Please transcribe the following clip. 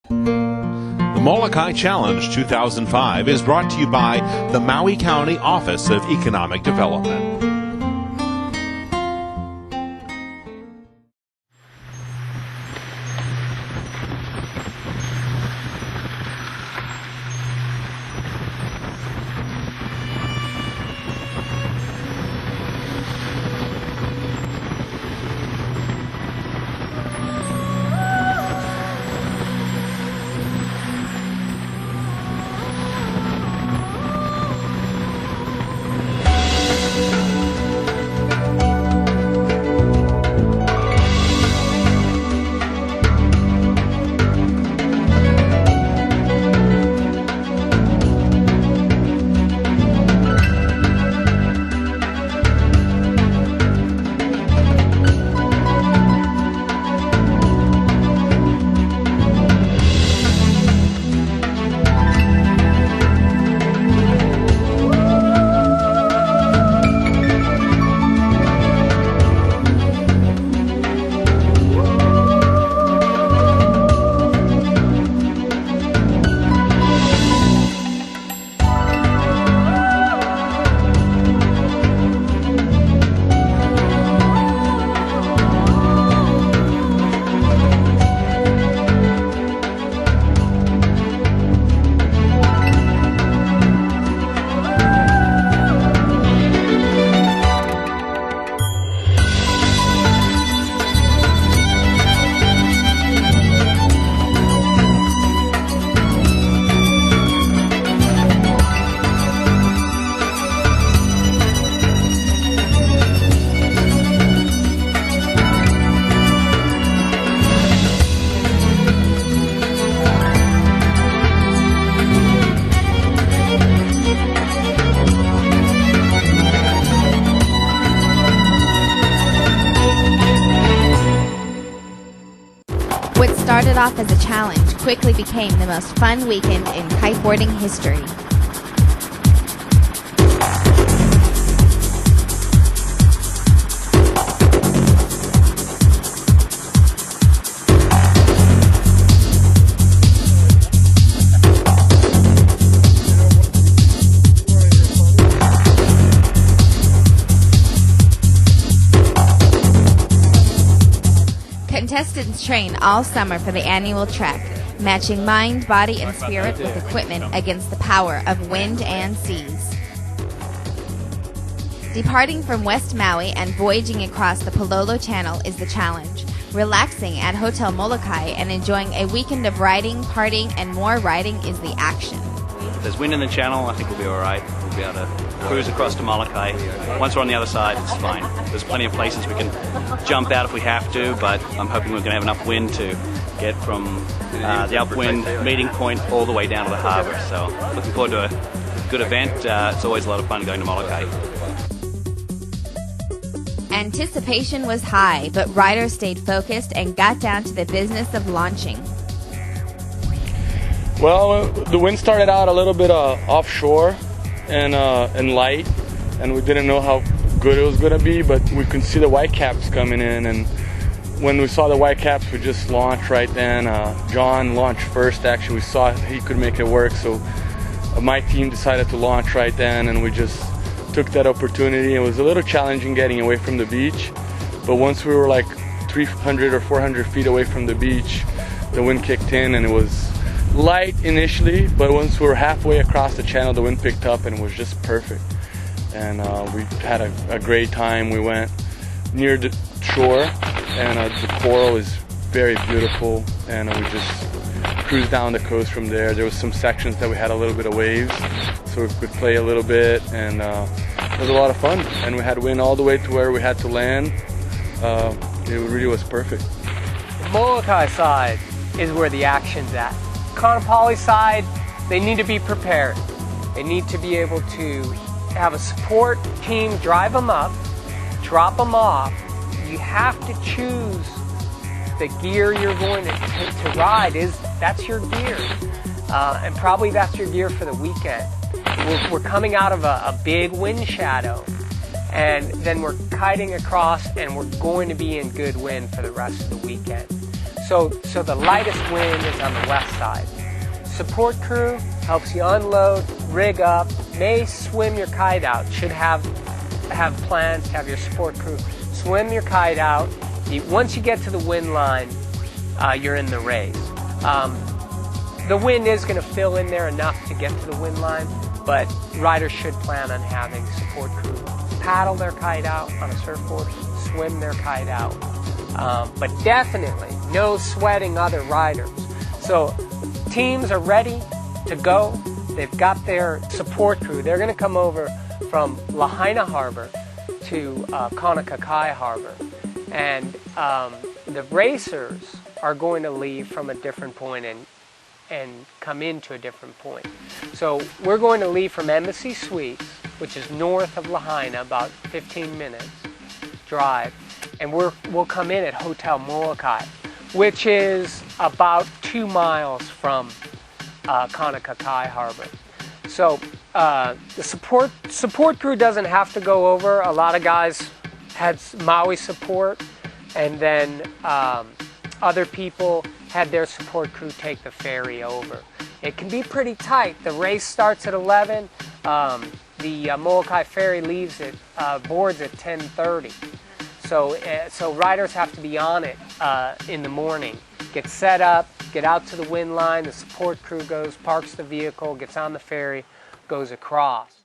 The Molokai Challenge 2005 is brought to you by the Maui County Office of Economic Development. What started off as a challenge quickly became the most fun weekend in kiteboarding history. Contestants train all summer for the annual trek, matching mind, body, and spirit with equipment against the power of wind and seas. Departing from West Maui and voyaging across the Pailolo Channel is the challenge. Relaxing at Hotel Molokai and enjoying a weekend of riding, partying, and more riding is the action. If there's wind in the channel, I think we'll be all right. We'll be able to cruise across to Molokai. Once we're on the other side, it's fine. There's plenty of places we can jump out if we have to, but I'm hoping we're going to have enough wind to get from the upwind meeting point all the way down to the harbour. So looking forward to a good event. It's always a lot of fun going to Molokai. Anticipation was high, but riders stayed focused and got down to the business of launching. Well, the wind started out a little bit offshore and light, and we didn't know how good it was going to be, but we could see the whitecaps coming in, and when we saw the whitecaps, we just launched right then. John launched first, actually. We saw he could make it work, so my team decided to launch right then, and we just took that opportunity. It was a little challenging getting away from the beach, but once we were like 300 or 400 feet away from the beach, the wind kicked in, and it was light initially, but once we were halfway across the channel, the wind picked up and it was just perfect. And we had a great time. We went near the shore, and the coral is very beautiful, and we just cruised down the coast from there. There was some sections that we had a little bit of waves, so we could play a little bit, and it was a lot of fun. And we had wind all the way to where we had to land. It really was perfect. The Molokai side is where the action's at. Kaanapali side, they need to be prepared. They need to be able to have a support team drive them up, drop them off. You have to choose the gear you're going to ride. That's your gear, and probably that's your gear for the weekend. We're coming out of a big wind shadow, and then we're kiting across, and we're going to be in good wind for the rest of the weekend. So the lightest wind is on the west side. Support crew helps you unload, rig up, may swim your kite out. Should have plans to have your support crew swim your kite out. Once you get to the wind line, you're in the race. The wind is going to fill in there enough to get to the wind line, but riders should plan on having support crew paddle their kite out on a surfboard, swim their kite out. But definitely no sweating other riders. So teams are ready to go. They've got their support crew. They're going to come over from Lahaina Harbor to Kaunakakai Harbor. And the racers are going to leave from a different point and come into a different point. So we're going to leave from Embassy Suites, which is north of Lahaina, about 15 minutes drive. And we'll come in at Hotel Molokai, which is about 2 miles from Kaunakakai Harbor. So the support crew doesn't have to go over. A lot of guys had Maui support, and then other people had their support crew take the ferry over. It can be pretty tight. The race starts at 11. The Molokai ferry leaves boards at 10:30. So riders have to be on it in the morning. Get set up, get out to the wind line. The support crew goes, parks the vehicle, gets on the ferry, goes across.